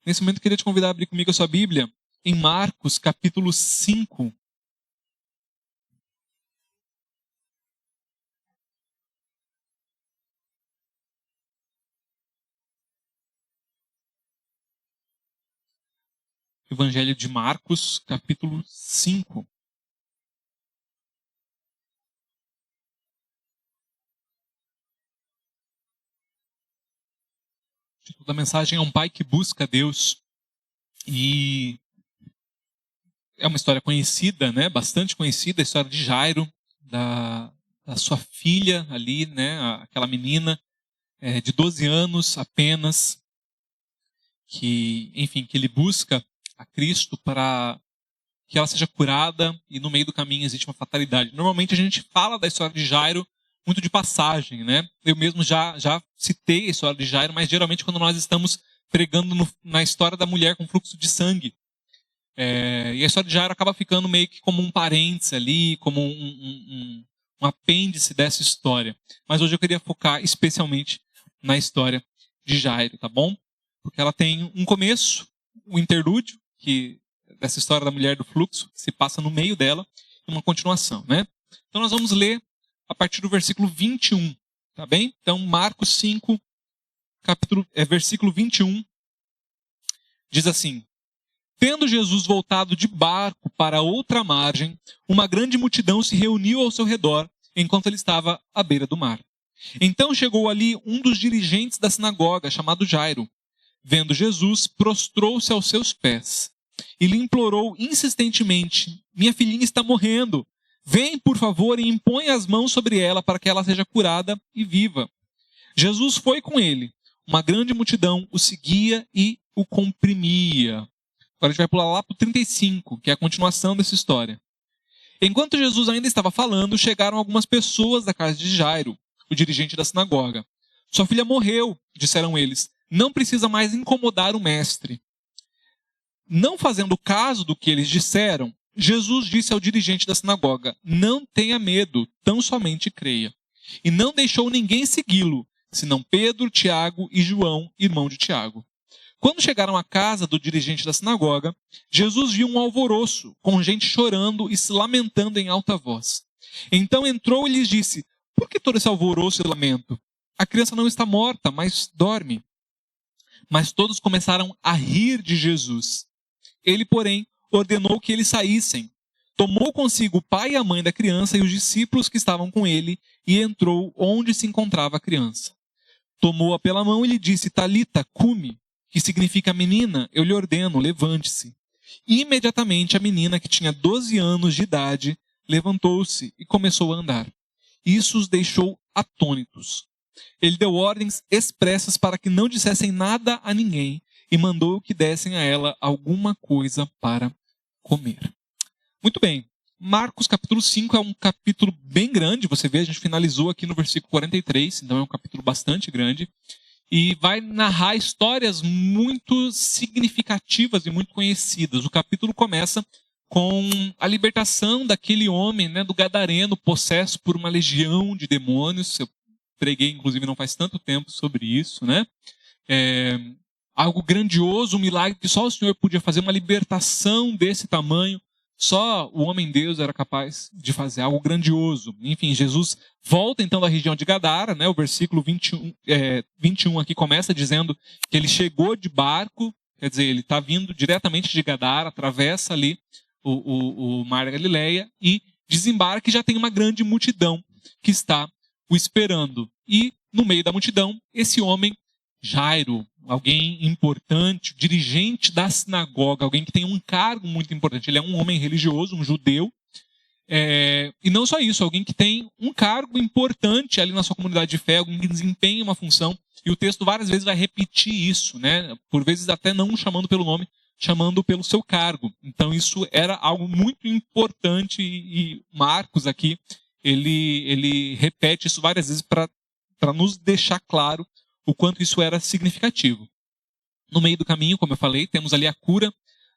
Nesse momento eu queria te convidar a abrir comigo a sua Bíblia em Marcos capítulo 5. Evangelho de Marcos capítulo 5. O título da mensagem é Um Pai que Busca Deus. E é uma história conhecida, né? Bastante conhecida, a história de Jairo, da sua filha ali, né? Aquela menina de 12 anos apenas, que ele busca a Cristo para que ela seja curada, e no meio do caminho existe uma fatalidade. Normalmente a gente fala da história de Jairo muito de passagem, né? Eu mesmo já citei a história de Jairo, mas geralmente quando nós estamos pregando na história da mulher com fluxo de sangue, e a história de Jairo acaba ficando meio que como um parênteses ali, como um apêndice dessa história. Mas hoje eu queria focar especialmente na história de Jairo, tá bom? Porque ela tem um começo, um interlúdio, dessa história da mulher do fluxo, que se passa no meio dela, e uma continuação, né? Então nós vamos ler a partir do versículo 21, tá bem? Então Marcos 5, versículo 21, diz assim: Tendo Jesus voltado de barco para outra margem, uma grande multidão se reuniu ao seu redor, enquanto ele estava à beira do mar. Então chegou ali um dos dirigentes da sinagoga, chamado Jairo. Vendo Jesus, prostrou-se aos seus pés e lhe implorou insistentemente: Minha filhinha está morrendo. Vem, por favor, e impõe as mãos sobre ela para que ela seja curada e viva. Jesus foi com ele. Uma grande multidão o seguia e o comprimia. Agora a gente vai pular lá para o 35, que é a continuação dessa história. Enquanto Jesus ainda estava falando, chegaram algumas pessoas da casa de Jairo, o dirigente da sinagoga. Sua filha morreu, disseram eles. Não precisa mais incomodar o mestre. Não fazendo caso do que eles disseram, Jesus disse ao dirigente da sinagoga: Não tenha medo, tão somente creia. E não deixou ninguém segui-lo, senão Pedro, Tiago e João, irmão de Tiago. Quando chegaram à casa do dirigente da sinagoga, Jesus viu um alvoroço, com gente chorando e se lamentando em alta voz. Então entrou e lhes disse: Por que todo esse alvoroço e lamento? A criança não está morta, mas dorme. Mas todos começaram a rir de Jesus. Ele, porém, ordenou que eles saíssem. Tomou consigo o pai e a mãe da criança e os discípulos que estavam com ele e entrou onde se encontrava a criança. Tomou-a pela mão e lhe disse: Talita, cumi, que significa menina, eu lhe ordeno, levante-se. Imediatamente a menina, que tinha 12 anos de idade, levantou-se e começou a andar. Isso os deixou atônitos. Ele deu ordens expressas para que não dissessem nada a ninguém e mandou que dessem a ela alguma coisa para comer. Muito bem. Marcos capítulo 5 é um capítulo bem grande. Você vê, a gente finalizou aqui no versículo 43, então é um capítulo bastante grande. E vai narrar histórias muito significativas e muito conhecidas. O capítulo começa com a libertação daquele homem, né, do gadareno, possesso por uma legião de demônios. Eu preguei, inclusive, não faz tanto tempo sobre isso, né? Algo grandioso, um milagre que só o Senhor podia fazer, uma libertação desse tamanho. Só o homem-deus era capaz de fazer algo grandioso. Enfim, Jesus volta então da região de Gadara, né? O versículo 21 aqui começa dizendo que ele chegou de barco, quer dizer, ele está vindo diretamente de Gadara, atravessa ali o Mar da Galileia e desembarca, e já tem uma grande multidão que está o esperando. E no meio da multidão, esse homem, Jairo, alguém importante, dirigente da sinagoga, alguém que tem um cargo muito importante. Ele é um homem religioso, um judeu. E não só isso, alguém que tem um cargo importante ali na sua comunidade de fé, alguém que desempenha uma função. E o texto várias vezes vai repetir isso, né? Por vezes até não chamando pelo nome, chamando pelo seu cargo. Então isso era algo muito importante, e Marcos aqui, ele repete isso várias vezes para nos deixar claro o quanto isso era significativo. No meio do caminho, como eu falei, temos ali a cura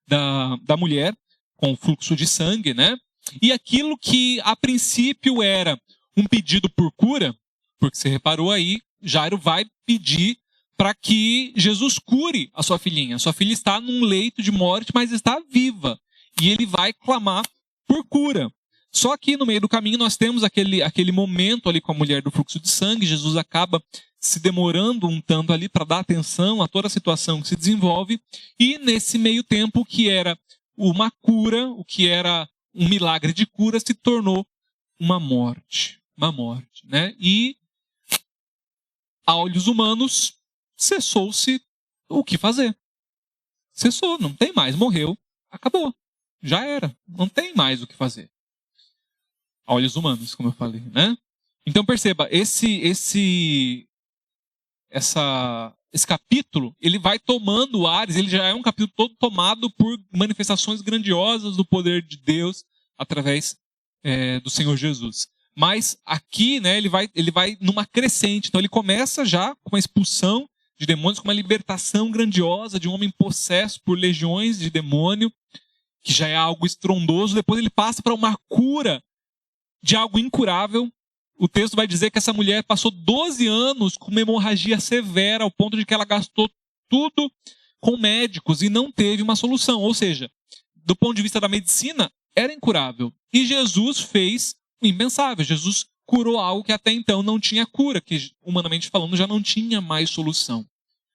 da mulher com fluxo de sangue, né? E aquilo que a princípio era um pedido por cura, porque você reparou aí, Jairo vai pedir para que Jesus cure a sua filhinha. A sua filha está num leito de morte, mas está viva. E ele vai clamar por cura. Só que no meio do caminho nós temos aquele momento ali com a mulher do fluxo de sangue. Jesus acaba se demorando um tanto ali para dar atenção a toda a situação que se desenvolve. E nesse meio tempo, o que era uma cura, o que era um milagre de cura, se tornou uma morte. Uma morte, né? E a olhos humanos, cessou-se o que fazer. Cessou, não tem mais, morreu, acabou. Já era, não tem mais o que fazer. A olhos humanos, como eu falei, né? Então perceba, esse capítulo, ele vai tomando ares, ele já é um capítulo todo tomado por manifestações grandiosas do poder de Deus através do Senhor Jesus. Mas aqui, né, ele vai numa crescente. Então ele começa já com uma expulsão de demônios, com uma libertação grandiosa de um homem possesso por legiões de demônio, que já é algo estrondoso. Depois ele passa para uma cura de algo incurável. O texto vai dizer que essa mulher passou 12 anos com uma hemorragia severa, ao ponto de que ela gastou tudo com médicos e não teve uma solução. Ou seja, do ponto de vista da medicina, era incurável. E Jesus fez o impensável. Jesus curou algo que até então não tinha cura, que humanamente falando já não tinha mais solução.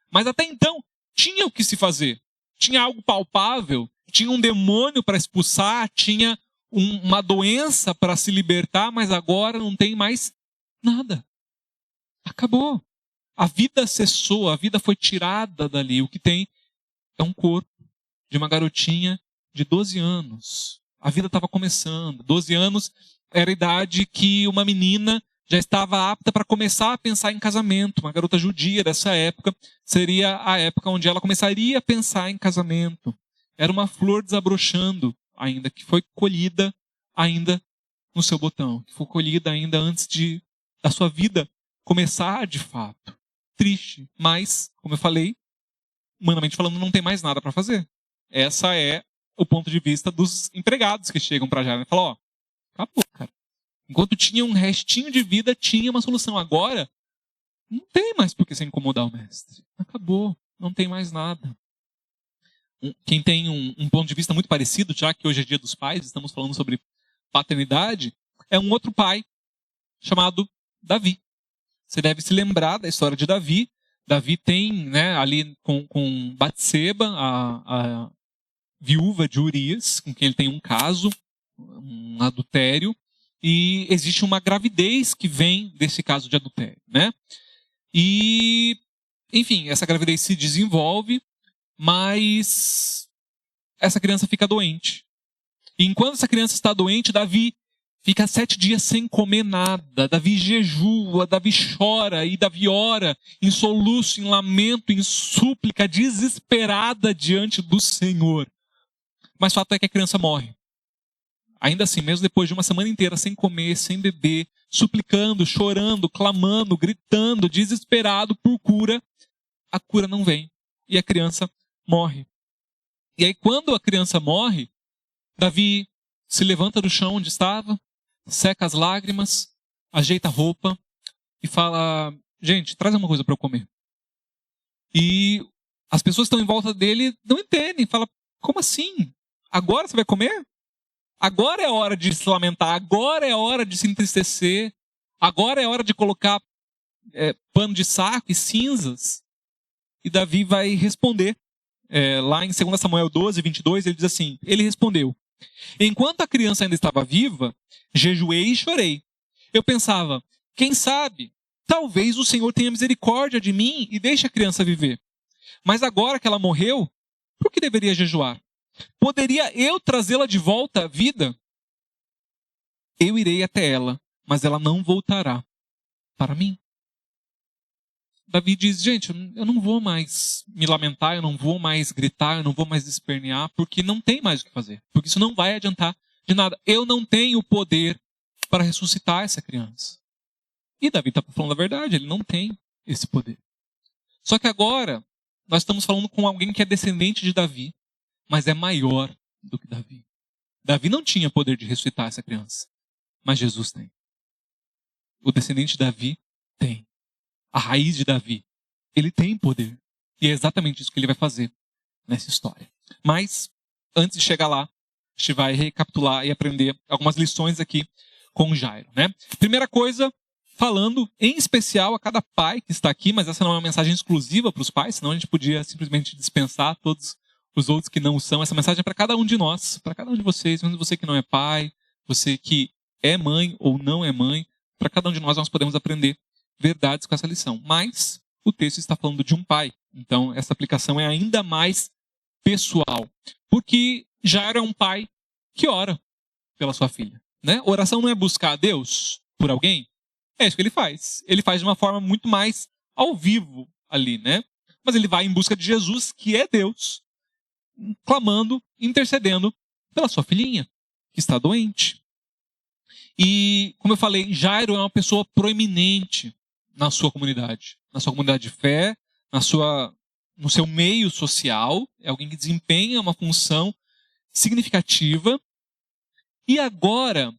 Mas até então tinha o que se fazer. Tinha algo palpável, tinha um demônio para expulsar, tinha uma doença para se libertar, mas agora não tem mais nada. Acabou. A vida cessou, a vida foi tirada dali. O que tem é um corpo de uma garotinha de 12 anos. A vida estava começando. 12 anos era a idade que uma menina já estava apta para começar a pensar em casamento. Uma garota judia dessa época seria a época onde ela começaria a pensar em casamento. Era uma flor desabrochando ainda, que foi colhida ainda no seu botão, que foi colhida ainda antes da sua vida começar de fato. Triste, mas, como eu falei, humanamente falando, não tem mais nada para fazer. Essa é o ponto de vista dos empregados que chegam para Jairo e falam, ó, acabou, cara. Enquanto tinha um restinho de vida, tinha uma solução. Agora, não tem mais por que se incomodar o mestre. Acabou, não tem mais nada. Quem tem um ponto de vista muito parecido, já que hoje é dia dos pais, estamos falando sobre paternidade, é um outro pai chamado Davi. Você deve se lembrar da história de Davi. Davi tem, né, ali com Batseba, a viúva de Urias, com quem ele tem um caso, um adultério, e existe uma gravidez que vem desse caso de adultério, né? E, enfim, essa gravidez se desenvolve, mas essa criança fica doente. E enquanto essa criança está doente, Davi fica 7 dias sem comer nada. Davi jejua, Davi chora e Davi ora em soluço, em lamento, em súplica, desesperada diante do Senhor. Mas o fato é que a criança morre. Ainda assim, mesmo depois de uma semana inteira sem comer, sem beber, suplicando, chorando, clamando, gritando, desesperado por cura, a cura não vem. E a criança morre. E aí, quando a criança morre, Davi se levanta do chão onde estava, seca as lágrimas, ajeita a roupa e fala, gente, traz uma coisa para eu comer. E as pessoas que estão em volta dele não entendem, falam, como assim? Agora você vai comer? Agora é hora de se lamentar, agora é hora de se entristecer, agora é hora de colocar pano de saco e cinzas. E Davi vai responder, lá em 2 Samuel 12, 22, ele diz assim, ele respondeu, enquanto a criança ainda estava viva, jejuei e chorei. Eu pensava, quem sabe, talvez o Senhor tenha misericórdia de mim e deixe a criança viver. Mas agora que ela morreu, por que deveria jejuar? Poderia eu trazê-la de volta à vida? Eu irei até ela, mas ela não voltará para mim. Davi diz, gente, eu não vou mais me lamentar, eu não vou mais gritar, eu não vou mais espernear, porque não tem mais o que fazer. Porque isso não vai adiantar de nada. Eu não tenho o poder para ressuscitar essa criança. E Davi está falando a verdade, ele não tem esse poder. Só que agora, nós estamos falando com alguém que é descendente de Davi, mas é maior do que Davi. Davi não tinha poder de ressuscitar essa criança, mas Jesus tem. O descendente de Davi tem. A raiz de Davi ele tem poder. E é exatamente isso que ele vai fazer nessa história. Mas, antes de chegar lá, a gente vai recapitular e aprender algumas lições aqui com Jairo, né? Primeira coisa, falando em especial a cada pai que está aqui, mas essa não é uma mensagem exclusiva para os pais, senão a gente podia simplesmente dispensar todos os outros que não são. Essa mensagem é para cada um de nós, para cada um de vocês, mesmo você que não é pai, você que é mãe ou não é mãe, para cada um de nós podemos aprender verdades com essa lição. Mas o texto está falando de um pai, então essa aplicação é ainda mais pessoal, porque Jairo é um pai que ora pela sua filha, né? Oração não é buscar a Deus por alguém? É isso que ele faz. Ele faz de uma forma muito mais ao vivo ali, né? Mas ele vai em busca de Jesus, que é Deus, clamando, intercedendo pela sua filhinha, que está doente. E, como eu falei, Jairo é uma pessoa proeminente na sua comunidade de fé, no seu meio social, é alguém que desempenha uma função significativa. E agora,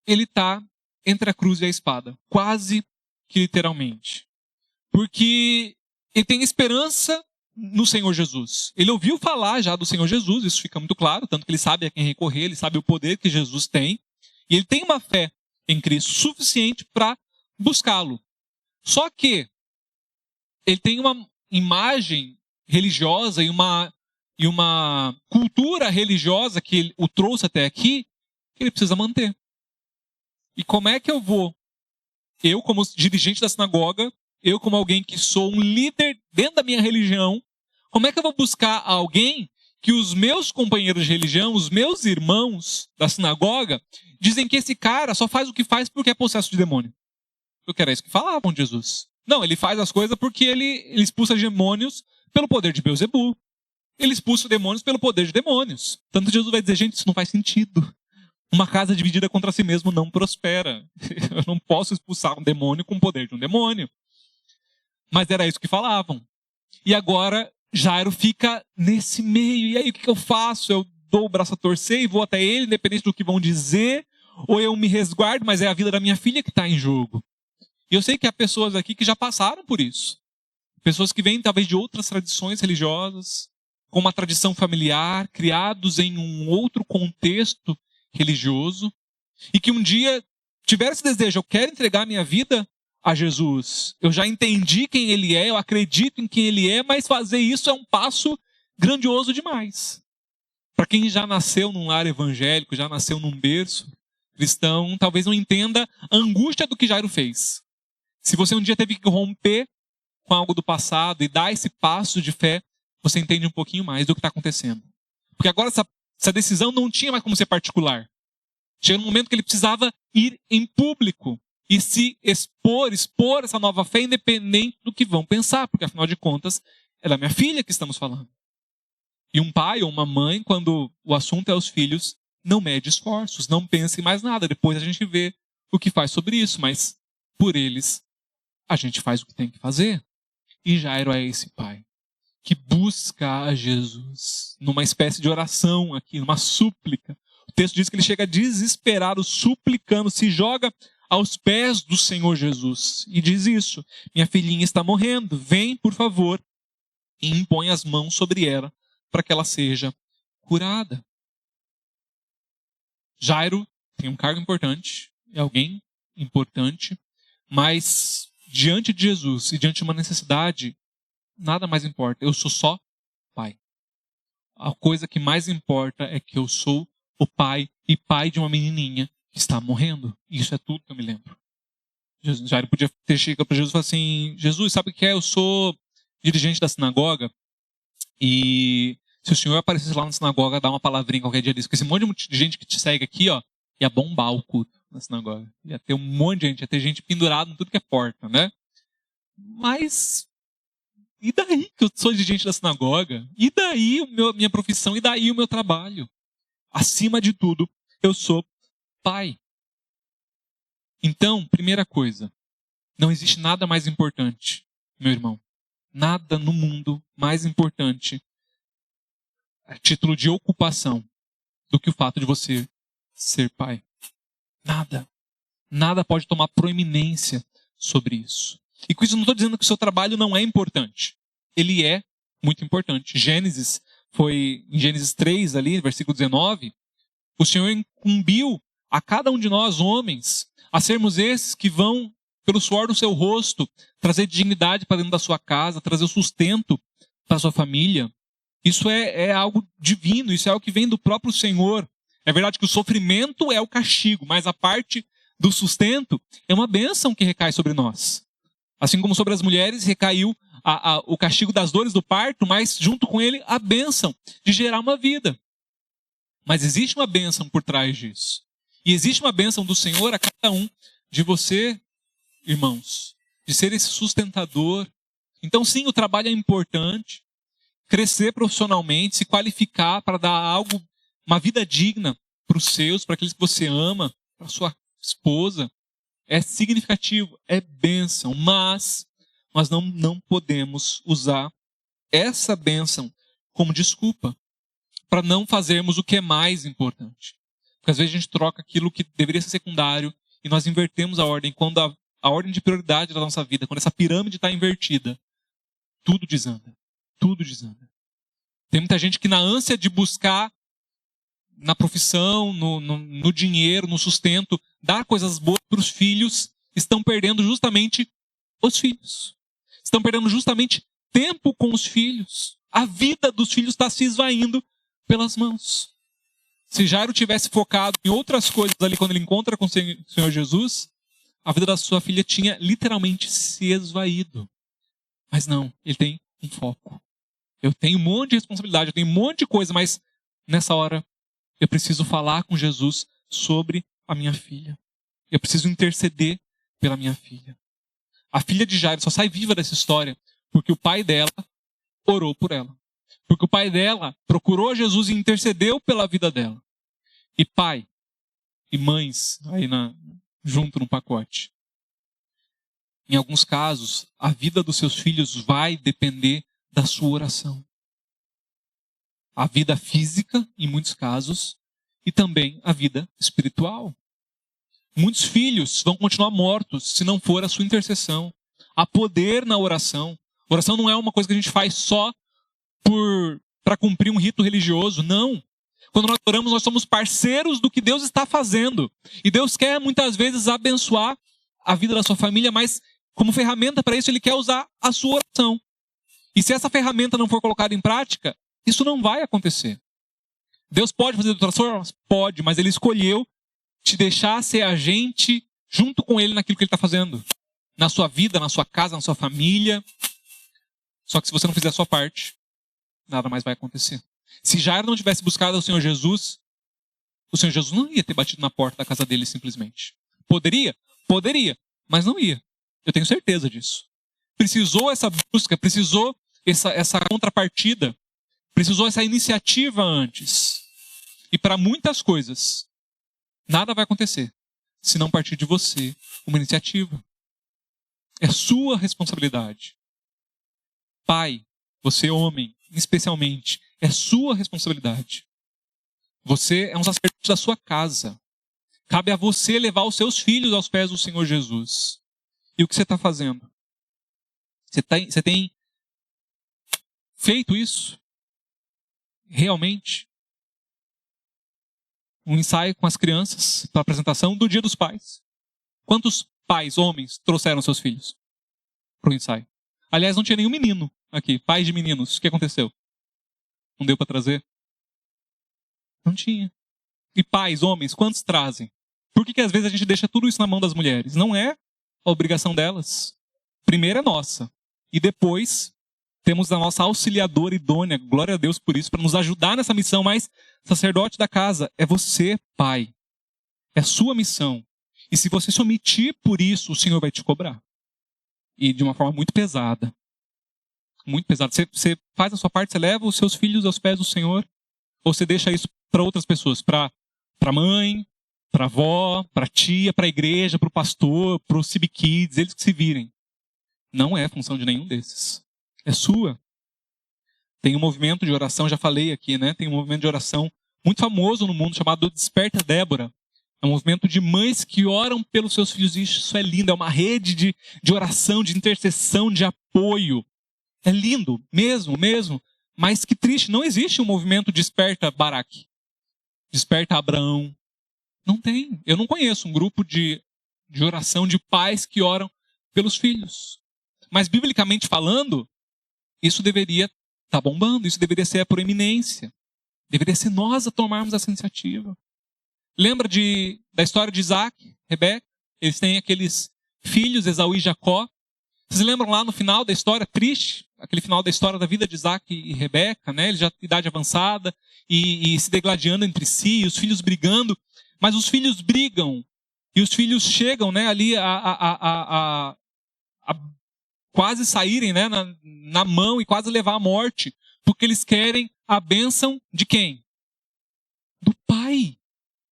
ele está entre a cruz e a espada, quase que literalmente. Porque ele tem esperança no Senhor Jesus. Ele ouviu falar já do Senhor Jesus, isso fica muito claro, tanto que ele sabe a quem recorrer, ele sabe o poder que Jesus tem. E ele tem uma fé em Cristo suficiente para buscá-lo. Só que ele tem uma imagem religiosa e uma cultura religiosa que ele o trouxe até aqui, que ele precisa manter. E como é que eu vou, eu como dirigente da sinagoga, eu como alguém que sou um líder dentro da minha religião, como é que eu vou buscar alguém que os meus companheiros de religião, os meus irmãos da sinagoga, dizem que esse cara só faz o que faz porque é possesso de demônio? Porque era isso que falavam de Jesus. Não, ele faz as coisas porque ele expulsa demônios pelo poder de Beelzebul. Ele expulsa demônios pelo poder de demônios. Tanto Jesus vai dizer, gente, isso não faz sentido. Uma casa dividida contra si mesmo não prospera. Eu não posso expulsar um demônio com o poder de um demônio. Mas era isso que falavam. E agora Jairo fica nesse meio. E aí o que eu faço? Eu dou o braço a torcer e vou até ele, independente do que vão dizer, ou eu me resguardo, mas é a vida da minha filha que está em jogo. E eu sei que há pessoas aqui que já passaram por isso. Pessoas que vêm talvez de outras tradições religiosas, com uma tradição familiar, criados em um outro contexto religioso, e que um dia tiveram esse desejo, eu quero entregar minha vida a Jesus. Eu já entendi quem ele é, eu acredito em quem ele é, mas fazer isso é um passo grandioso demais. Para quem já nasceu num lar evangélico, já nasceu num berço cristão, talvez não entenda a angústia do que Jairo fez. Se você um dia teve que romper com algo do passado e dar esse passo de fé, você entende um pouquinho mais do que está acontecendo. Porque agora essa decisão não tinha mais como ser particular. Chega um momento que ele precisava ir em público e se expor essa nova fé, independente do que vão pensar, porque afinal de contas, é da minha filha que estamos falando. E um pai ou uma mãe, quando o assunto é os filhos, não mede esforços, não pensa em mais nada. Depois a gente vê o que faz sobre isso, mas por eles a gente faz o que tem que fazer. E Jairo é esse pai que busca a Jesus numa espécie de oração aqui, numa súplica. O texto diz que ele chega desesperado, suplicando, se joga aos pés do Senhor Jesus e diz isso: minha filhinha está morrendo, vem por favor e impõe as mãos sobre ela para que ela seja curada. Jairo tem um cargo importante, é alguém importante, mas diante de Jesus e diante de uma necessidade, nada mais importa. Eu sou só pai. A coisa que mais importa é que eu sou o pai e pai de uma menininha que está morrendo. Isso é tudo que eu me lembro. Jairo podia ter chegado para Jesus e falar assim: Jesus, sabe o que é? Eu sou dirigente da sinagoga e se o senhor aparecesse lá na sinagoga, dar uma palavrinha qualquer dia disso, com esse monte de gente que te segue aqui, ó, ia bombar o culto na sinagoga. Ia ter um monte de gente, ia ter gente pendurada em tudo que é porta, né? Mas e daí que eu sou dirigente da sinagoga? E daí minha profissão? E daí o meu trabalho? Acima de tudo, eu sou pai. Então, primeira coisa, não existe nada mais importante, meu irmão. Nada no mundo mais importante a título de ocupação do que o fato de você ser pai. Nada. Nada pode tomar proeminência sobre isso. E com isso eu não estou dizendo que o seu trabalho não é importante. Ele é muito importante. Em Gênesis 3, ali, versículo 19, o Senhor incumbiu a cada um de nós, homens, a sermos esses que vão, pelo suor do seu rosto, trazer dignidade para dentro da sua casa, trazer o sustento para a sua família. Isso é algo divino, isso é algo que vem do próprio Senhor. É verdade que o sofrimento é o castigo, mas a parte do sustento é uma bênção que recai sobre nós. Assim como sobre as mulheres recaiu o castigo das dores do parto, mas junto com ele a bênção de gerar uma vida. Mas existe uma bênção por trás disso. E existe uma bênção do Senhor a cada um de você, irmãos, de ser esse sustentador. Então sim, o trabalho é importante. Crescer profissionalmente, se qualificar para dar algo, uma vida digna para os seus, para aqueles que você ama, para a sua esposa. É significativo, é bênção, mas nós não podemos usar essa bênção como desculpa para não fazermos o que é mais importante. Porque às vezes a gente troca aquilo que deveria ser secundário e nós invertemos a ordem. Quando a ordem de prioridade da nossa vida, quando essa pirâmide está invertida, tudo desanda. Tudo desanda. Tem muita gente que na ânsia de buscar na profissão, no dinheiro, no sustento, dar coisas boas para os filhos, estão perdendo justamente os filhos. Estão perdendo justamente tempo com os filhos. A vida dos filhos está se esvaindo pelas mãos. Se Jairo tivesse focado em outras coisas ali quando ele encontra com o Senhor Jesus, a vida da sua filha tinha literalmente se esvaído. Mas não, ele tem um foco. Eu tenho um monte de responsabilidade, eu tenho um monte de coisa, mas nessa hora eu preciso falar com Jesus sobre a minha filha. Eu preciso interceder pela minha filha. A filha de Jairo só sai viva dessa história porque o pai dela orou por ela. Porque o pai dela procurou Jesus e intercedeu pela vida dela. E pai e mães aí junto no pacote. Em alguns casos, a vida dos seus filhos vai depender da sua oração. A vida física, em muitos casos, e também a vida espiritual. Muitos filhos vão continuar mortos se não for a sua intercessão. Há poder na oração. Oração não é uma coisa que a gente faz só para cumprir um rito religioso, não. Quando nós oramos, nós somos parceiros do que Deus está fazendo. E Deus quer muitas vezes abençoar a vida da sua família, mas como ferramenta para isso, Ele quer usar a sua oração. E se essa ferramenta não for colocada em prática, isso não vai acontecer. Deus pode fazer de outras formas? Pode, mas Ele escolheu te deixar ser agente junto com Ele naquilo que Ele está fazendo. Na sua vida, na sua casa, na sua família. Só que se você não fizer a sua parte, nada mais vai acontecer. Se Jairo não tivesse buscado o Senhor Jesus não ia ter batido na porta da casa dele simplesmente. Poderia? Poderia, mas não ia. Eu tenho certeza disso. Precisou essa busca, precisou essa contrapartida, precisou essa iniciativa antes. E para muitas coisas, nada vai acontecer se não partir de você uma iniciativa. É sua responsabilidade. Pai, você homem, especialmente, é sua responsabilidade. Você é um sacerdote da sua casa. Cabe a você levar os seus filhos aos pés do Senhor Jesus. E o que você está fazendo? Você tem feito isso? Realmente? Um ensaio com as crianças para a apresentação do Dia dos Pais. Quantos pais, homens, trouxeram seus filhos para o ensaio? Aliás, não tinha nenhum menino aqui, pais de meninos. O que aconteceu? Não deu para trazer? Não tinha. E pais, homens, quantos trazem? Por que às vezes a gente deixa tudo isso na mão das mulheres? Não é a obrigação delas. Primeiro é nossa. E depois temos a nossa auxiliadora idônea, glória a Deus por isso, para nos ajudar nessa missão, mas sacerdote da casa é você, pai. É sua missão. E se você se omitir por isso, o Senhor vai te cobrar. E de uma forma muito pesada. Muito pesada. Você faz a sua parte, você leva os seus filhos aos pés do Senhor, ou você deixa isso para outras pessoas, para mãe, para avó, para tia, para a igreja, para o pastor, para os CB Kids, eles que se virem. Não é função de nenhum desses. É sua. Tem um movimento de oração, já falei aqui, né? Tem um movimento de oração muito famoso no mundo chamado Desperta Débora. É um movimento de mães que oram pelos seus filhos. Isso é lindo, é uma rede de oração, de intercessão, de apoio. É lindo, mesmo. Mas que triste, não existe um movimento desperta Baraque, desperta Abraão. Não tem. Eu não conheço um grupo de oração de pais que oram pelos filhos. Mas, biblicamente falando, isso deveria estar bombando, isso deveria ser a proeminência. Deveria ser nós a tomarmos essa iniciativa. Lembra da história de Isaac, Rebeca? Eles têm aqueles filhos, Esaú e Jacó. Vocês lembram lá no final da história triste? Aquele final da história da vida de Isaac e Rebeca, né? Eles já têm idade avançada e se degladiando entre si, os filhos brigando. Mas os filhos brigam e os filhos chegam, né, ali a quase saírem, né, na mão e quase levar à morte, porque eles querem a bênção de quem? Do pai.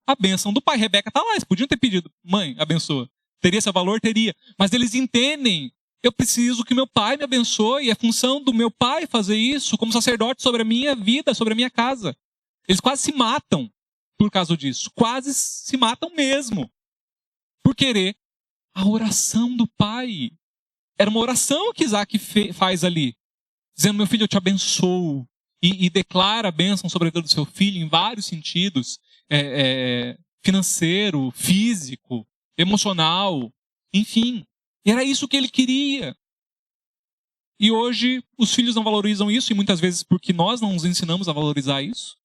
A bênção do pai. Rebeca está lá, eles podiam ter pedido, mãe, abençoa. Teria esse valor? Teria. Mas eles entendem, eu preciso que meu pai me abençoe, é função do meu pai fazer isso como sacerdote sobre a minha vida, sobre a minha casa. Eles quase se matam por causa disso. Quase se matam mesmo. Por querer a oração do pai. Era uma oração que Isaac faz ali. Dizendo, meu filho, eu te abençoo. E declara a bênção sobre a vida do seu filho em vários sentidos. Financeiro, físico, emocional. Enfim, era isso que ele queria. E hoje os filhos não valorizam isso. E muitas vezes porque nós não nos ensinamos a valorizar isso.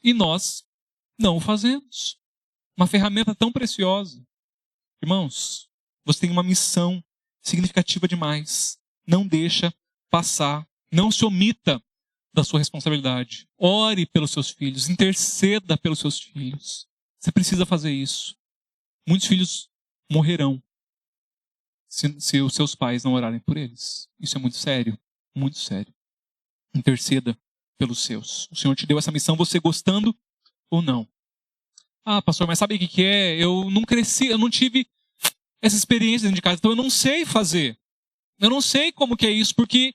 E nós não o fazemos. Uma ferramenta tão preciosa. Irmãos, você tem uma missão significativa demais. Não deixa passar. Não se omita da sua responsabilidade. Ore pelos seus filhos. Interceda pelos seus filhos. Você precisa fazer isso. Muitos filhos morrerão se os seus pais não orarem por eles. Isso é muito sério. Muito sério. Interceda pelos seus. O Senhor te deu essa missão, você gostando ou não. Ah, pastor, mas sabe o que é? Eu não cresci, eu não tive essa experiência dentro de casa, então eu não sei fazer. Eu não sei como que é isso, porque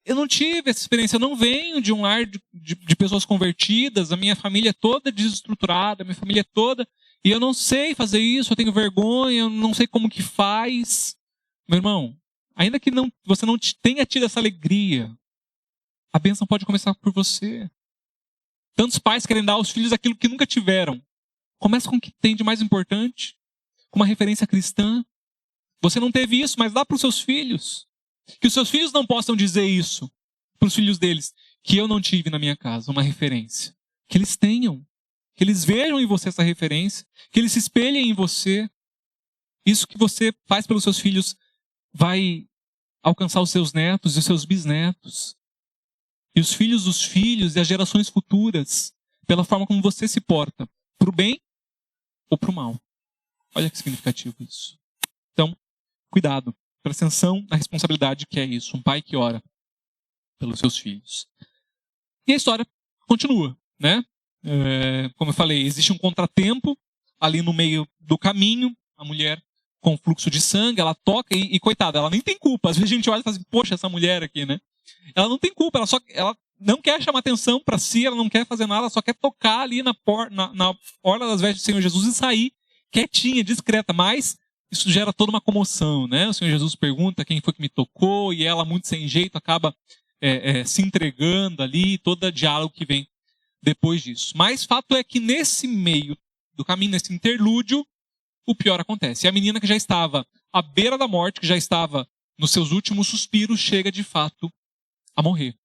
eu não tive essa experiência. Eu não venho de um lar de pessoas convertidas, a minha família é toda desestruturada, a minha família é toda... E eu não sei fazer isso, eu tenho vergonha, eu não sei como que faz. Meu irmão, ainda que você não tenha tido essa alegria, a bênção pode começar por você. Tantos pais querem dar aos filhos aquilo que nunca tiveram. Começa com o que tem de mais importante, com uma referência cristã. Você não teve isso, mas dá para os seus filhos. Que os seus filhos não possam dizer isso para os filhos deles, que eu não tive na minha casa uma referência. Que eles tenham. Que eles vejam em você essa referência, que eles se espelhem em você. Isso que você faz pelos seus filhos vai alcançar os seus netos e os seus bisnetos. E os filhos dos filhos e as gerações futuras, pela forma como você se porta, para o bem ou para o mal. Olha que significativo isso. Então, cuidado, presta atenção na responsabilidade que é isso, um pai que ora pelos seus filhos. E a história continua, né? Como eu falei, existe um contratempo ali no meio do caminho, a mulher com fluxo de sangue, ela toca e coitada, ela nem tem culpa. Às vezes a gente olha e fala assim, poxa, essa mulher aqui, né? Ela não tem culpa, ela não quer chamar atenção para si, ela não quer fazer nada, ela só quer tocar ali na orla das vestes do Senhor Jesus e sair quietinha, discreta, mas isso gera toda uma comoção, né? O Senhor Jesus pergunta quem foi que me tocou e ela, muito sem jeito, acaba se entregando ali, todo diálogo que vem depois disso. Mas fato é que nesse meio do caminho, nesse interlúdio, o pior acontece. E a menina que já estava à beira da morte, que já estava nos seus últimos suspiros, chega de fato a morrer.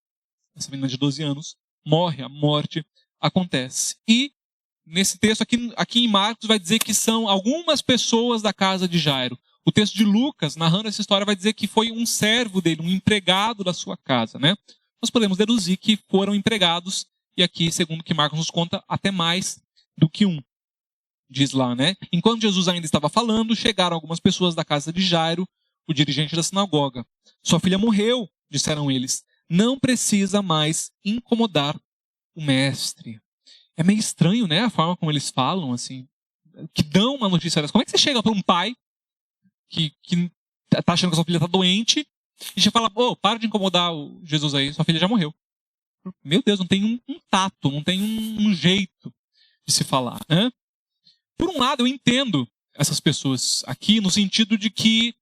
Essa menina de 12 anos morre, a morte acontece. E nesse texto aqui em Marcos vai dizer que são algumas pessoas da casa de Jairo. O texto de Lucas, narrando essa história, vai dizer que foi um servo dele, um empregado da sua casa, né? Nós podemos deduzir que foram empregados. E aqui, segundo o que Marcos nos conta, até mais do que um. Diz lá, né? Enquanto Jesus ainda estava falando, chegaram algumas pessoas da casa de Jairo, o dirigente da sinagoga. Sua filha morreu, disseram eles. Não precisa mais incomodar o mestre. É meio estranho, né? A forma como eles falam, assim. Que dão uma notícia dessa. Como é que você chega para um pai que tá achando que a sua filha está doente e você fala, para de incomodar o Jesus aí, sua filha já morreu. Meu Deus, não tem um tato, não tem um jeito de se falar, né? Por um lado, eu entendo essas pessoas aqui no sentido de que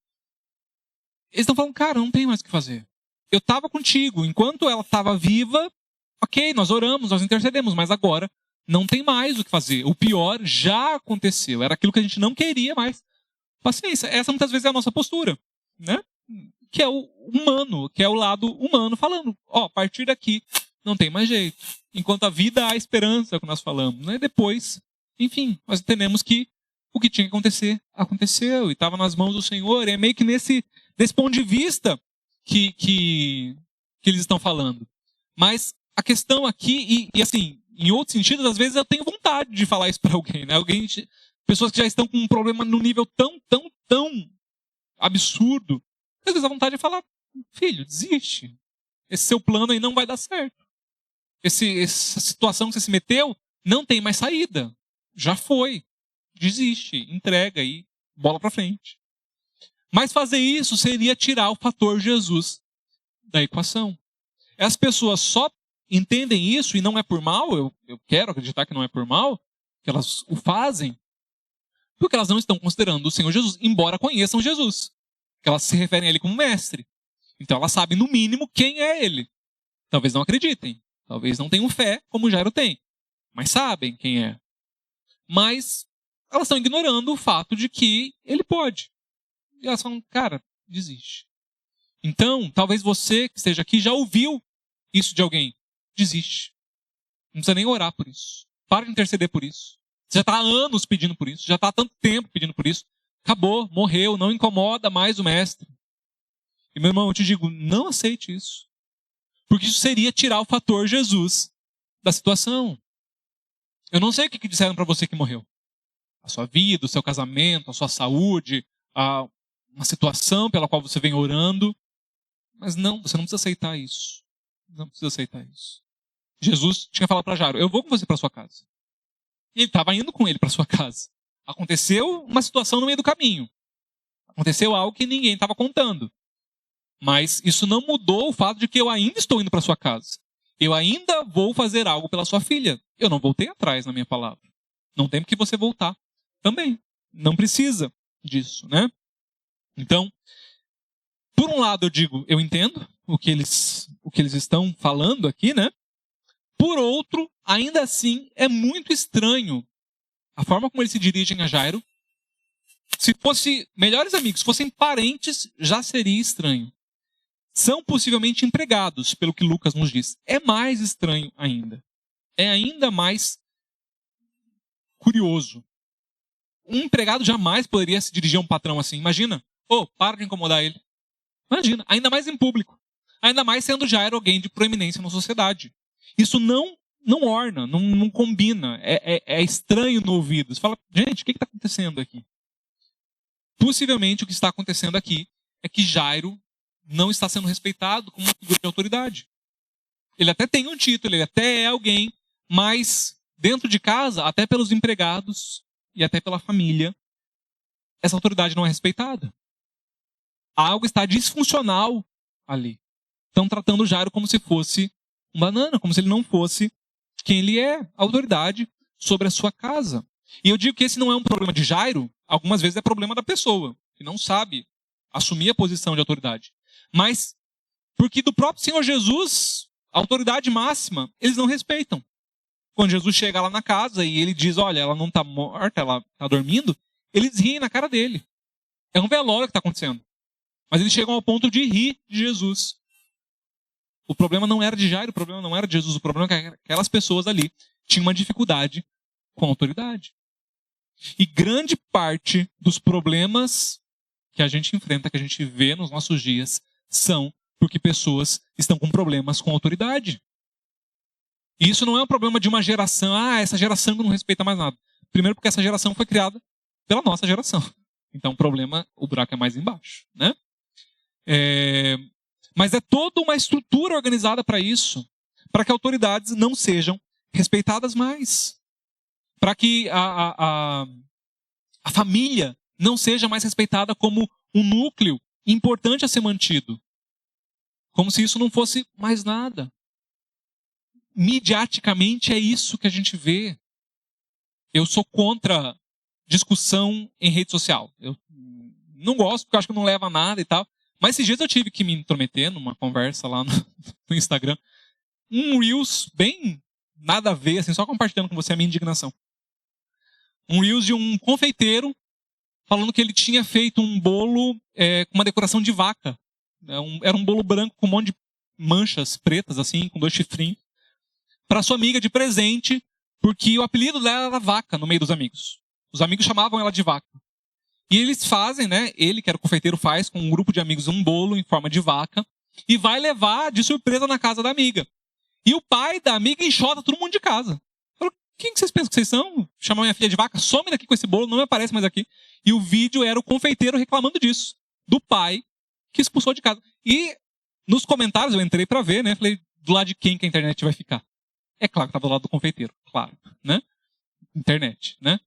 eles estão falando, cara, não tem mais o que fazer. Eu estava contigo, enquanto ela estava viva, ok, nós oramos, nós intercedemos, mas agora não tem mais o que fazer. O pior já aconteceu, era aquilo que a gente não queria mais. Paciência, essa muitas vezes é a nossa postura, né? Que é o humano, que é o lado humano falando, a partir daqui não tem mais jeito. Enquanto a vida há esperança, é o que nós falamos, né? Depois, enfim, nós entendemos que o que tinha que acontecer, aconteceu, e estava nas mãos do Senhor, e é meio que desse ponto de vista que eles estão falando. Mas a questão aqui, e assim, em outros sentidos, às vezes eu tenho vontade de falar isso para alguém, né? Pessoas que já estão com um problema num nível tão absurdo, às vezes a vontade de falar, filho, desiste. Esse seu plano aí não vai dar certo. Essa situação que você se meteu não tem mais saída. Já foi. Desiste, entrega e bola para frente. Mas fazer isso seria tirar o fator Jesus da equação. As pessoas só entendem isso e não é por mal, eu quero acreditar que não é por mal, que elas o fazem, porque elas não estão considerando o Senhor Jesus, embora conheçam Jesus. Que elas se referem a Ele como mestre. Então elas sabem, no mínimo, quem é Ele. Talvez não acreditem, talvez não tenham fé, como Jairo tem, mas sabem quem é. Mas elas estão ignorando o fato de que Ele pode. E elas falam, cara, desiste. Então, talvez você que esteja aqui já ouviu isso de alguém. Desiste. Não precisa nem orar por isso. Para de interceder por isso. Você já está há anos pedindo por isso. Já está há tanto tempo pedindo por isso. Acabou, morreu, não incomoda mais o mestre. E meu irmão, eu te digo, não aceite isso. Porque isso seria tirar o fator Jesus da situação. Eu não sei o que disseram para você que morreu. A sua vida, o seu casamento, a sua saúde, uma situação pela qual você vem orando. Mas não, você não precisa aceitar isso. Não precisa aceitar isso. Jesus tinha falado para Jairo, eu vou com você para sua casa. E ele estava indo com ele para sua casa. Aconteceu uma situação no meio do caminho. Aconteceu algo que ninguém estava contando. Mas isso não mudou o fato de que eu ainda estou indo para sua casa. Eu ainda vou fazer algo pela sua filha. Eu não voltei atrás na minha palavra. Não tem que você voltar também. Não precisa disso, né? Então, por um lado eu digo, eu entendo o que eles estão falando aqui, né? Por outro, ainda assim, é muito estranho a forma como eles se dirigem a Jairo. Se fosse melhores amigos, fossem parentes, já seria estranho. São possivelmente empregados, pelo que Lucas nos diz. É mais estranho ainda. É ainda mais curioso. Um empregado jamais poderia se dirigir a um patrão assim. Imagina, para de incomodar ele. Imagina, ainda mais em público. Ainda mais sendo Jairo alguém de proeminência na sociedade. Isso não orna, não combina. É estranho no ouvido. Você fala, gente, o que está acontecendo aqui? Possivelmente o que está acontecendo aqui é que Jairo não está sendo respeitado como uma figura de autoridade. Ele até tem um título, ele até é alguém, mas dentro de casa, até pelos empregados e até pela família, essa autoridade não é respeitada. Algo está disfuncional ali. Estão tratando Jairo como se fosse um banana, como se ele não fosse quem ele é, a autoridade sobre a sua casa. E eu digo que esse não é um problema de Jairo, algumas vezes é problema da pessoa, que não sabe assumir a posição de autoridade. Mas, porque do próprio Senhor Jesus, a autoridade máxima, eles não respeitam. Quando Jesus chega lá na casa e ele diz, olha, ela não está morta, ela está dormindo, eles riem na cara dele. É um velório que está acontecendo. Mas eles chegam ao ponto de rir de Jesus. O problema não era de Jairo, o problema não era de Jesus, o problema é que aquelas pessoas ali tinham uma dificuldade com a autoridade. E grande parte dos problemas que a gente enfrenta, que a gente vê nos nossos dias, são porque pessoas estão com problemas com a autoridade. E isso não é um problema de uma geração, essa geração não respeita mais nada. Primeiro porque essa geração foi criada pela nossa geração. Então o buraco é mais embaixo, né? Mas é toda uma estrutura organizada para isso, para que autoridades não sejam respeitadas mais, para que a família não seja mais respeitada como um núcleo importante a ser mantido, como se isso não fosse mais nada. Midiaticamente é isso que a gente vê. Eu sou contra discussão em rede social. Eu não gosto, porque eu acho que não leva a nada e tal. Mas esses dias eu tive que me intrometer numa conversa lá no Instagram. Um Reels bem nada a ver, assim, só compartilhando com você a minha indignação. Um Reels de um confeiteiro falando que ele tinha feito um bolo com uma decoração de vaca. Era um bolo branco com um monte de manchas pretas, assim, com 2 chifrinhos, para sua amiga de presente, porque o apelido dela era Vaca no meio dos amigos. Os amigos chamavam ela de Vaca. E eles fazem, né? Ele, que era o confeiteiro, faz com um grupo de amigos um bolo em forma de vaca e vai levar de surpresa na casa da amiga. E o pai da amiga enxota todo mundo de casa. Falou, quem que vocês pensam que vocês são? Chamar minha filha de vaca? Some daqui com esse bolo, não me aparece mais aqui. E o vídeo era o confeiteiro reclamando disso. Do pai que expulsou de casa. E nos comentários eu entrei pra ver, né? Falei, do lado de quem que a internet vai ficar? É claro que estava do lado do confeiteiro, claro, né? Internet, né?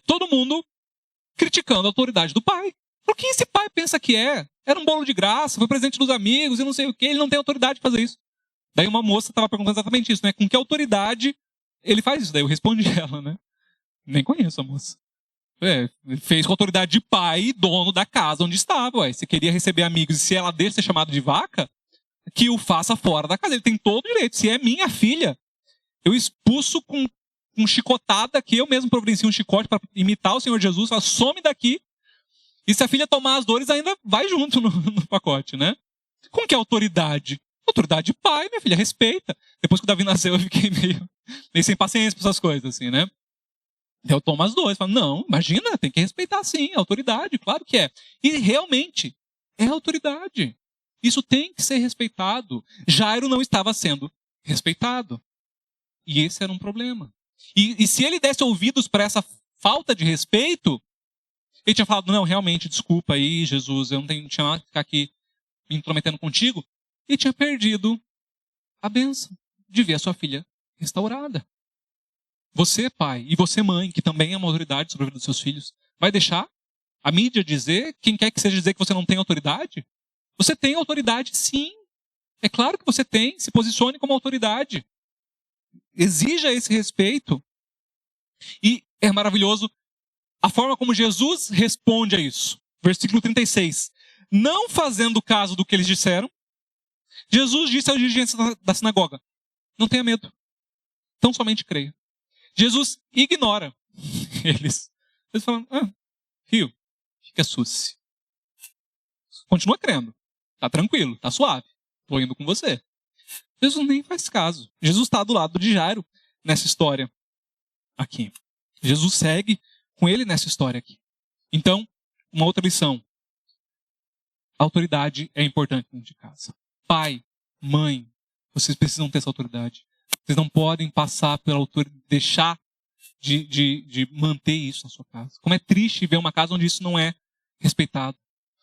Todo mundo criticando a autoridade do pai. Por que esse pai pensa que é? Era um bolo de graça, foi presente dos amigos e não sei o que, ele não tem autoridade para fazer isso. Daí uma moça estava perguntando exatamente isso, né? Com que autoridade ele faz isso? Daí eu respondi ela, né? Nem conheço a moça. Ele fez com a autoridade de pai, dono da casa onde estava. Ué. Se queria receber amigos e se ela deixa ser chamado de vaca, que o faça fora da casa. Ele tem todo o direito. Se é minha filha, eu expulso com chicotada, que eu mesmo providencio um chicote para imitar o Senhor Jesus, fala, some daqui. E se a filha tomar as dores, ainda vai junto no pacote, né? Com que autoridade? Autoridade de pai, minha filha, respeita. Depois que o Davi nasceu, eu fiquei meio sem paciência para essas coisas, assim, né? Eu tomo as dores, falo, não, imagina, tem que respeitar sim, a autoridade, claro que é. E realmente, é autoridade. Isso tem que ser respeitado. Jairo não estava sendo respeitado. E esse era um problema. E se ele desse ouvidos para essa falta de respeito, ele tinha falado, não, realmente, desculpa aí, Jesus, eu não tinha nada que ficar aqui me intrometendo contigo. E tinha perdido a bênção de ver a sua filha restaurada. Você, pai, e você, mãe, que também é uma autoridade sobre a vida dos seus filhos, vai deixar a mídia dizer, quem quer que seja dizer que você não tem autoridade? Você tem autoridade, sim. É claro que você tem. Se posicione como autoridade. Exija esse respeito. E é maravilhoso a forma como Jesus responde a isso. Versículo 36. Não fazendo caso do que eles disseram, Jesus disse aos dirigentes da sinagoga, não tenha medo. Tão somente creia. Jesus ignora eles. Eles falam, Rio, fica susse. Continua crendo. Tá tranquilo, tá suave. Tô indo com você. Jesus nem faz caso. Jesus está do lado de Jairo nessa história aqui. Jesus segue com ele nessa história aqui. Então, uma outra lição. A autoridade é importante dentro de casa. Pai, mãe, vocês precisam ter essa autoridade. Vocês não podem passar pela autoridade, deixar de manter isso na sua casa. Como é triste ver uma casa onde isso não é respeitado.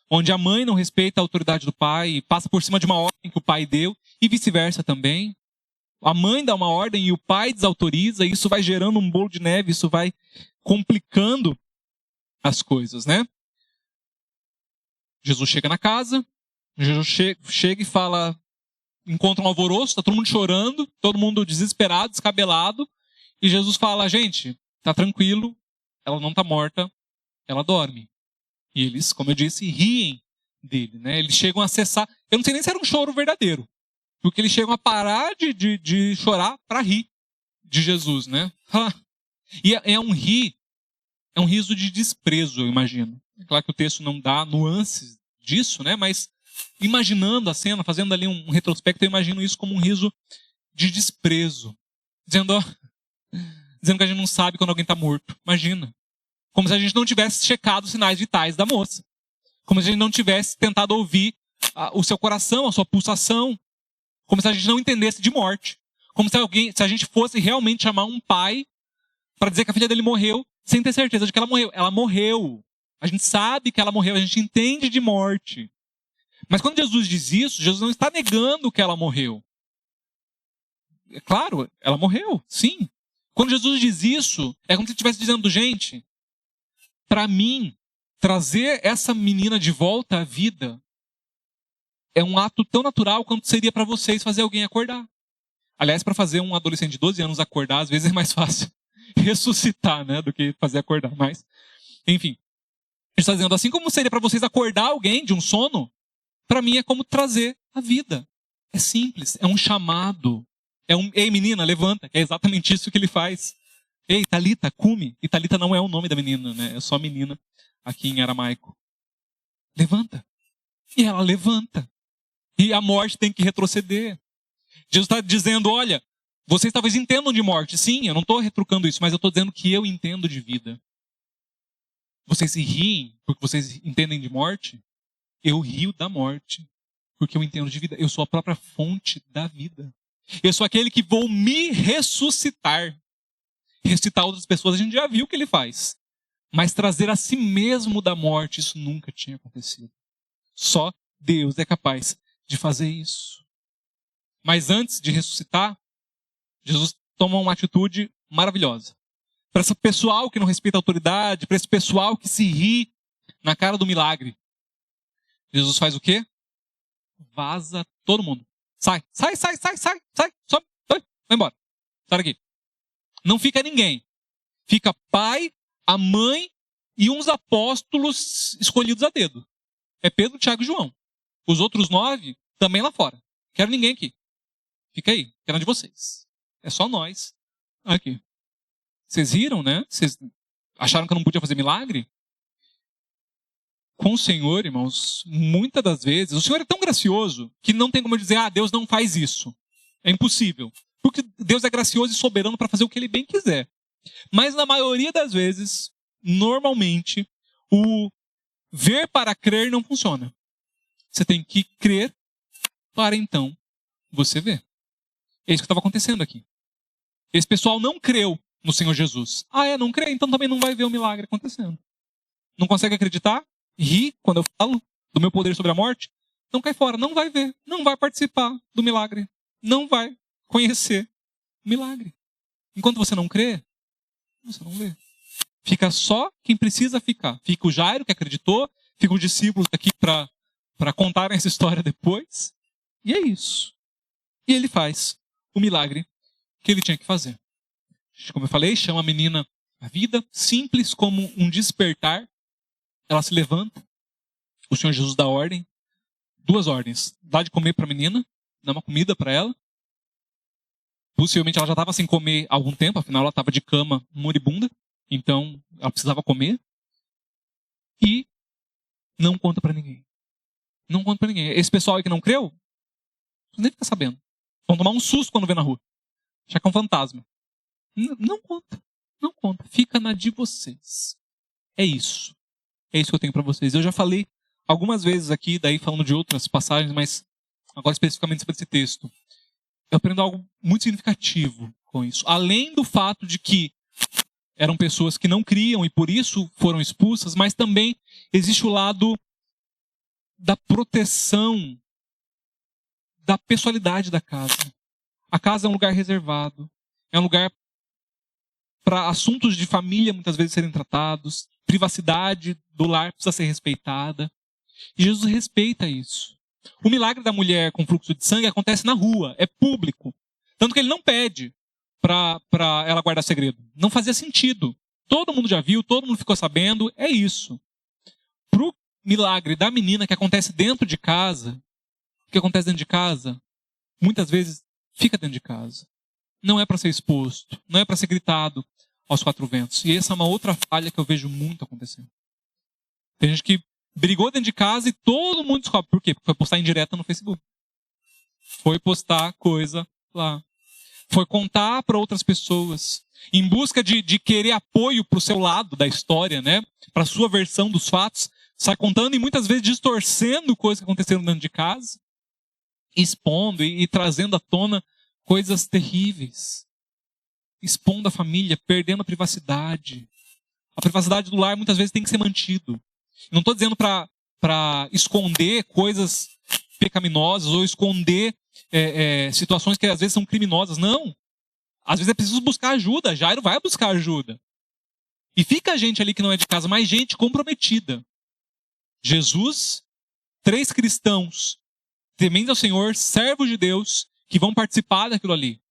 Onde a mãe não respeita a autoridade do pai e passa por cima de uma ordem que o pai deu e vice-versa também. A mãe dá uma ordem e o pai desautoriza e isso vai gerando um bolo de neve, isso vai complicando as coisas, né? Jesus chega na casa, Jesus chega e fala, encontra um alvoroço, está todo mundo chorando, todo mundo desesperado, descabelado, e Jesus fala, gente, tá tranquilo, ela não está morta, ela dorme. E eles, como eu disse, riem dele, né? Eles chegam a cessar, eu não sei nem se era um choro verdadeiro, porque eles chegam a parar de chorar para rir de Jesus, né? E é um riso de desprezo, eu imagino. É claro que o texto não dá nuances disso, né? Mas imaginando a cena, fazendo ali um retrospecto, eu imagino isso como um riso de desprezo. Dizendo que a gente não sabe quando alguém está morto. Imagina. Como se a gente não tivesse checado os sinais vitais da moça. Como se a gente não tivesse tentado ouvir o seu coração, a sua pulsação. Como se a gente não entendesse de morte. Como se a gente fosse realmente chamar um pai para dizer que a filha dele morreu, sem ter certeza de que ela morreu. Ela morreu. A gente sabe que ela morreu, a gente entende de morte. Mas quando Jesus diz isso, Jesus não está negando que ela morreu. É claro, ela morreu, sim. Quando Jesus diz isso, é como se ele estivesse dizendo, gente, para mim, trazer essa menina de volta à vida é um ato tão natural quanto seria para vocês fazer alguém acordar. Aliás, para fazer um adolescente de 12 anos acordar, às vezes é mais fácil ressuscitar, né, do que fazer acordar. Mas, enfim, ele está dizendo, assim como seria para vocês acordar alguém de um sono, para mim é como trazer a vida. É simples, é um chamado. Ei, menina, levanta, que é exatamente isso que ele faz. Ei, Talita, cume. E Talita não é o nome da menina, né? É só menina aqui em aramaico. Levanta. E ela levanta. E a morte tem que retroceder. Jesus está dizendo, olha, vocês talvez entendam de morte. Sim, eu não estou retrucando isso, mas eu estou dizendo que eu entendo de vida. Vocês se riem porque vocês entendem de morte? Eu rio da morte porque eu entendo de vida. Eu sou a própria fonte da vida. Eu sou aquele que vou me ressuscitar. Ressuscitar outras pessoas, a gente já viu o que ele faz. Mas trazer a si mesmo da morte, isso nunca tinha acontecido. Só Deus é capaz de fazer isso. Mas antes de ressuscitar, Jesus toma uma atitude maravilhosa. Para esse pessoal que não respeita a autoridade, para esse pessoal que se ri na cara do milagre, Jesus faz o quê? Vaza todo mundo. Sai, sobe, vai embora. Sai daqui. Não fica ninguém. Fica pai, a mãe e uns apóstolos escolhidos a dedo. É Pedro, Tiago e João. Os outros 9 também lá fora. Quero ninguém aqui. Fica aí, quero de vocês. É só nós aqui. Vocês riram, né? Vocês acharam que eu não podia fazer milagre? Com o Senhor, irmãos, muitas das vezes, o Senhor é tão gracioso que não tem como eu dizer, Deus não faz isso. É impossível. Porque Deus é gracioso e soberano para fazer o que Ele bem quiser. Mas na maioria das vezes, normalmente, o ver para crer não funciona. Você tem que crer para então você ver. É isso que estava acontecendo aqui. Esse pessoal não creu no Senhor Jesus. Não crê? Então também não vai ver o milagre acontecendo. Não consegue acreditar? Ri quando eu falo do meu poder sobre a morte? Então cai fora, não vai ver, não vai participar do milagre, não vai conhecer o milagre. Enquanto você não crê, você não vê. Fica só quem precisa ficar. Fica o Jairo, que acreditou, fica os discípulos aqui para contarem essa história depois. E é isso. E ele faz o milagre que ele tinha que fazer. Como eu falei, chama a menina à vida, simples como um despertar. Ela se levanta, o Senhor Jesus dá ordem, 2 ordens. Dá de comer para a menina, dá uma comida para ela. Possivelmente ela já estava sem comer há algum tempo, afinal ela estava de cama moribunda, então ela precisava comer. E não conta para ninguém. Não conta para ninguém. Esse pessoal aí que não creu, nem fica sabendo. Vão tomar um susto quando vê na rua. Achar que é um fantasma. Não conta. Não conta. Fica na de vocês. É isso. É isso que eu tenho para vocês. Eu já falei algumas vezes aqui, daí falando de outras passagens, mas agora especificamente sobre esse texto. Eu aprendo algo muito significativo com isso. Além do fato de que eram pessoas que não criam e por isso foram expulsas, mas também existe o lado da proteção, da pessoalidade da casa. A casa é um lugar reservado, é um lugar para assuntos de família muitas vezes serem tratados, privacidade do lar precisa ser respeitada. E Jesus respeita isso. O milagre da mulher com fluxo de sangue acontece na rua, é público. Tanto que ele não pede para ela guardar segredo. Não fazia sentido. Todo mundo já viu, todo mundo ficou sabendo, é isso. Pro milagre da menina que acontece dentro de casa, o que acontece dentro de casa, muitas vezes fica dentro de casa. Não é para ser exposto, não é para ser gritado aos 4 ventos. E essa é uma outra falha que eu vejo muito acontecendo. Tem gente que brigou dentro de casa e todo mundo descobre. Por quê? Porque foi postar indireta no Facebook. Foi postar coisa lá. Foi contar para outras pessoas. Em busca de querer apoio para o seu lado da história, né? Para a sua versão dos fatos. Sai contando e muitas vezes distorcendo coisas que aconteceram dentro de casa. Expondo e trazendo à tona coisas terríveis. Expondo a família, perdendo a privacidade. A privacidade do lar muitas vezes tem que ser mantido. Não estou dizendo para esconder coisas pecaminosas ou esconder situações que às vezes são criminosas. Não. Às vezes é preciso buscar ajuda. Jairo vai buscar ajuda. E fica gente ali que não é de casa, mas gente comprometida. Jesus, 3 cristãos, tementes ao Senhor, servos de Deus, que vão participar daquilo ali.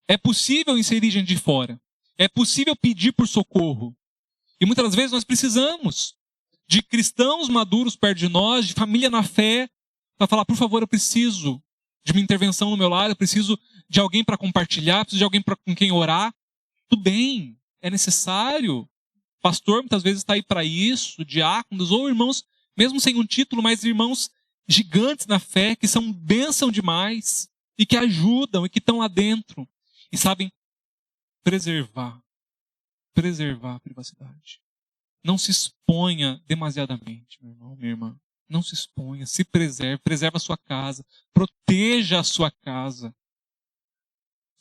É possível inserir gente de fora. É possível pedir por socorro. E muitas vezes nós precisamos de cristãos maduros perto de nós, de família na fé, para falar, por favor, eu preciso de uma intervenção no meu lar, eu preciso de alguém para compartilhar, preciso de alguém com quem orar. Tudo bem, é necessário. Pastor muitas vezes está aí para isso, diáconos ou irmãos, mesmo sem um título, mas irmãos gigantes na fé, que são bênção demais e que ajudam e que estão lá dentro. E sabem preservar a privacidade. Não se exponha demasiadamente, meu irmão, minha irmã. Não se exponha, se preserve a sua casa, proteja a sua casa.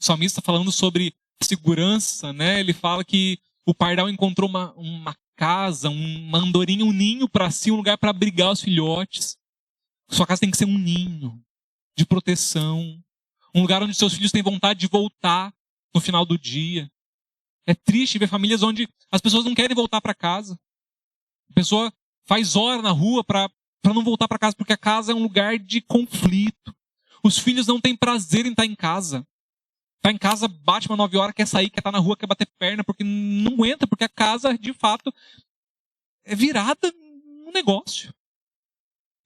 O salmista falando sobre segurança, né? Ele fala que o pardal encontrou uma casa, uma andorinha, um ninho para si, um lugar para abrigar os filhotes. Sua casa tem que ser um ninho de proteção, um lugar onde seus filhos têm vontade de voltar no final do dia. É triste ver famílias onde as pessoas não querem voltar para casa. A pessoa faz hora na rua para não voltar para casa, porque a casa é um lugar de conflito. Os filhos não têm prazer em estar em casa. Está em casa, bate uma 9 horas, quer sair, quer estar na rua, quer bater perna, porque não aguenta, porque a casa, de fato, é virada num negócio.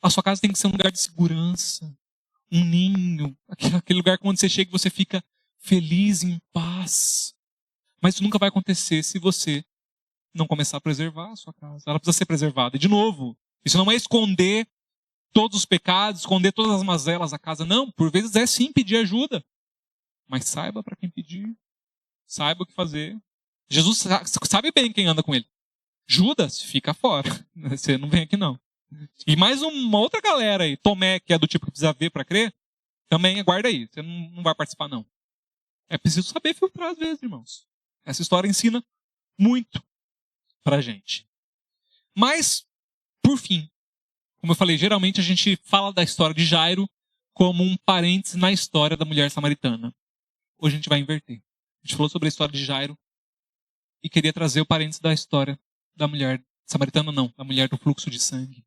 A sua casa tem que ser um lugar de segurança, um ninho, aquele lugar onde você chega e você fica feliz, em paz. Mas isso nunca vai acontecer se você não começar a preservar a sua casa. Ela precisa ser preservada. E, de novo, isso não é esconder todos os pecados, esconder todas as mazelas da casa. Não, por vezes é sim pedir ajuda. Mas saiba para quem pedir. Saiba o que fazer. Jesus sabe bem quem anda com ele. Judas, fica fora. Você não vem aqui não. E mais uma outra galera aí. Tomé, que é do tipo que precisa ver para crer, também aguarda aí. Você não vai participar não. É preciso saber filtrar às vezes, irmãos. Essa história ensina muito pra gente. Mas, por fim, como eu falei, geralmente a gente fala da história de Jairo como um parênteses na história da mulher samaritana. Hoje a gente vai inverter. A gente falou sobre a história de Jairo e queria trazer o parênteses da história da mulher samaritana, não, da mulher do fluxo de sangue.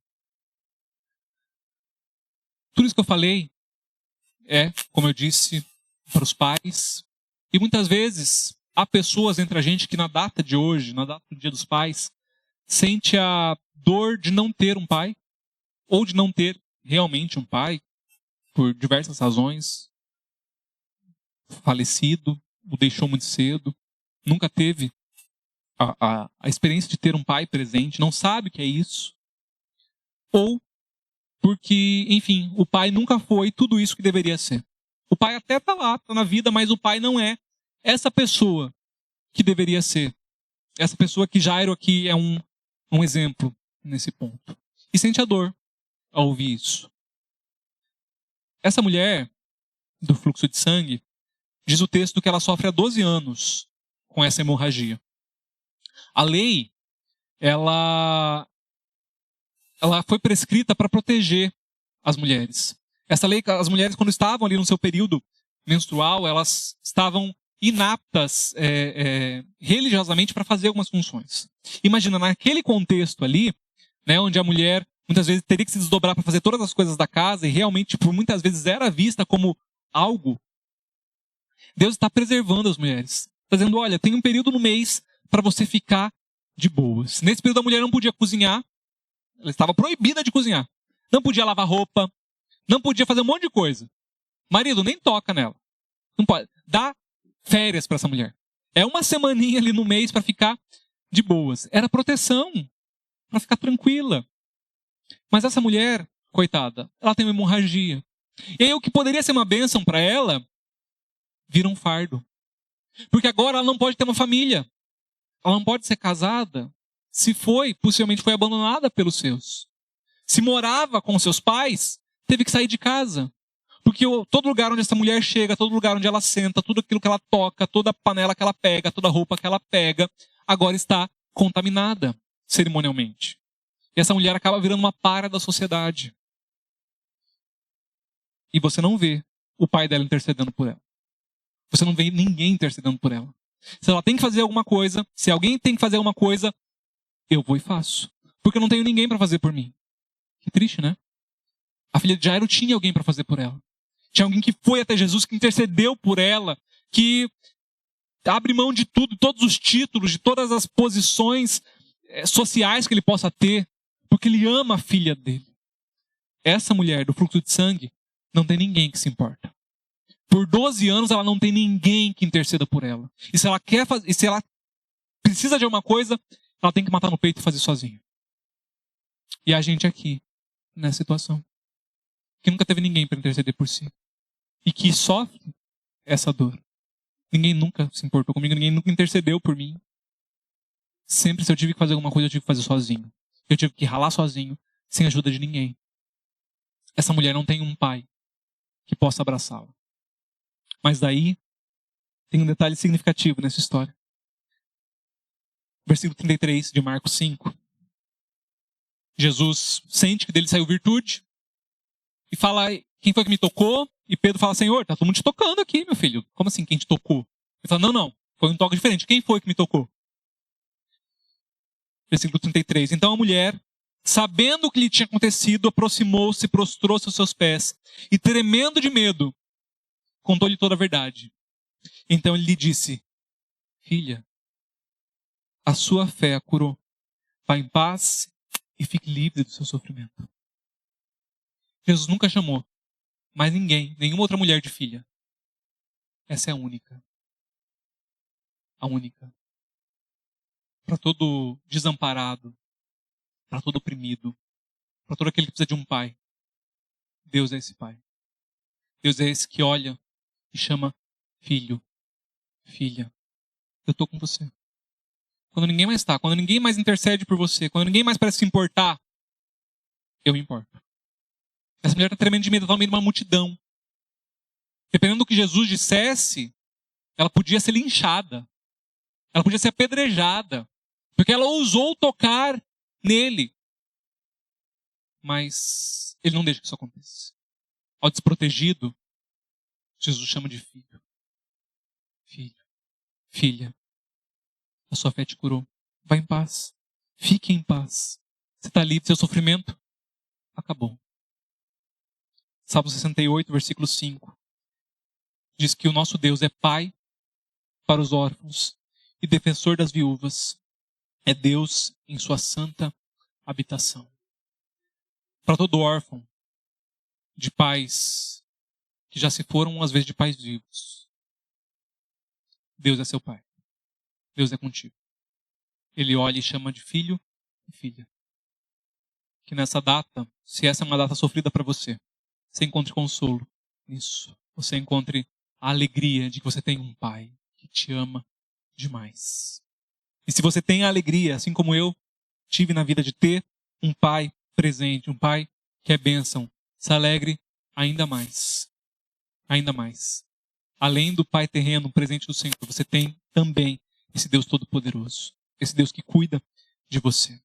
Tudo isso que eu falei é, como eu disse, para os pais. E muitas vezes há pessoas entre a gente que na data de hoje, na data do Dia dos Pais, sente a dor de não ter um pai, ou de não ter realmente um pai, por diversas razões. Falecido, o deixou muito cedo, nunca teve a experiência de ter um pai presente, não sabe o que é isso. Ou porque, enfim, o pai nunca foi tudo isso que deveria ser. O pai até está lá, está na vida, mas o pai não é essa pessoa que deveria ser. Essa pessoa que Jairo aqui é um exemplo nesse ponto. E sente a dor ao ouvir isso. Essa mulher do fluxo de sangue, diz o texto que ela sofre há 12 anos com essa hemorragia. A lei, ela foi prescrita para proteger as mulheres. Essa lei, as mulheres, quando estavam ali no seu período menstrual, elas estavam inaptas religiosamente para fazer algumas funções. Imagina, naquele contexto ali, né, onde a mulher muitas vezes teria que se desdobrar para fazer todas as coisas da casa e realmente, por muitas vezes, era vista como algo. Deus está preservando as mulheres. Está dizendo, olha, tem um período no mês para você ficar de boas. Nesse período a mulher não podia cozinhar. Ela estava proibida de cozinhar. Não podia lavar roupa. Não podia fazer um monte de coisa. Marido, nem toca nela. Não pode. Dá férias para essa mulher. É uma semaninha ali no mês para ficar de boas. Era proteção. Para ficar tranquila. Mas essa mulher, coitada, ela tem uma hemorragia. E aí o que poderia ser uma bênção para ela, vira um fardo. Porque agora ela não pode ter uma família. Ela não pode ser casada. Se foi, possivelmente foi abandonada pelos seus. Se morava com seus pais, teve que sair de casa. Porque todo lugar onde essa mulher chega, todo lugar onde ela senta, tudo aquilo que ela toca, toda panela que ela pega, toda roupa que ela pega, agora está contaminada cerimonialmente. E essa mulher acaba virando uma para da sociedade. E você não vê o pai dela intercedendo por ela. Você não vê ninguém intercedendo por ela. Se ela tem que fazer alguma coisa, se alguém tem que fazer alguma coisa, eu vou e faço. Porque eu não tenho ninguém para fazer por mim. Que triste, né? A filha de Jairo tinha alguém para fazer por ela. Tinha alguém que foi até Jesus, que intercedeu por ela, que abre mão de tudo, todos os títulos, de todas as posições sociais que ele possa ter, porque ele ama a filha dele. Essa mulher do fluxo de sangue não tem ninguém que se importa. Por 12 anos ela não tem ninguém que interceda por ela. E se ela quer fazer, e se ela precisa de alguma coisa, ela tem que matar no peito e fazer sozinha. E a gente aqui, nessa situação, que nunca teve ninguém para interceder por si. E que sofre essa dor. Ninguém nunca se importou comigo, ninguém nunca intercedeu por mim. Sempre se eu tive que fazer alguma coisa, eu tive que fazer sozinho. Eu tive que ralar sozinho, sem ajuda de ninguém. Essa mulher não tem um pai que possa abraçá-la. Mas daí, tem um detalhe significativo nessa história. Versículo 33 de Marcos 5. Jesus sente que dele saiu virtude e fala, quem foi que me tocou? E Pedro fala, Senhor, tá todo mundo te tocando aqui, meu filho. Como assim, quem te tocou? Ele fala, não, foi um toque diferente. Quem foi que me tocou? Versículo 33. Então a mulher, sabendo o que lhe tinha acontecido, aproximou-se, prostrou-se aos seus pés e, tremendo de medo, contou-lhe toda a verdade. Então ele lhe disse, filha, a sua fé a curou. Vá em paz e fique livre do seu sofrimento. Jesus nunca chamou mais ninguém, nenhuma outra mulher de filha. Essa é a única. A única. Para todo desamparado, para todo oprimido, para todo aquele que precisa de um pai. Deus é esse pai. Deus é esse que olha e chama filho, filha. Eu estou com você. Quando ninguém mais está, quando ninguém mais intercede por você, quando ninguém mais parece se importar, eu me importo. Essa mulher está tremendo de medo, está no meio de uma multidão. Dependendo do que Jesus dissesse, ela podia ser linchada. Ela podia ser apedrejada. Porque ela ousou tocar nele. Mas ele não deixa que isso aconteça. Ao desprotegido, Jesus chama de filho. Filho. Filha. A sua fé te curou. Vá em paz. Fique em paz. Você está livre. Seu sofrimento acabou. Salmo 68, versículo 5. Diz que o nosso Deus é pai para os órfãos e defensor das viúvas. É Deus em sua santa habitação. Para todo órfão de pais que já se foram, às vezes de pais vivos, Deus é seu pai. Deus é contigo. Ele olha e chama de filho e filha. Que nessa data, se essa é uma data sofrida para você, você encontre consolo nisso. Você encontre a alegria de que você tem um pai que te ama demais. E se você tem a alegria, assim como eu tive na vida de ter um pai presente, um pai que é bênção, se alegre ainda mais. Ainda mais. Além do pai terreno, um presente do Senhor, você tem também esse Deus Todo-Poderoso. Esse Deus que cuida de você.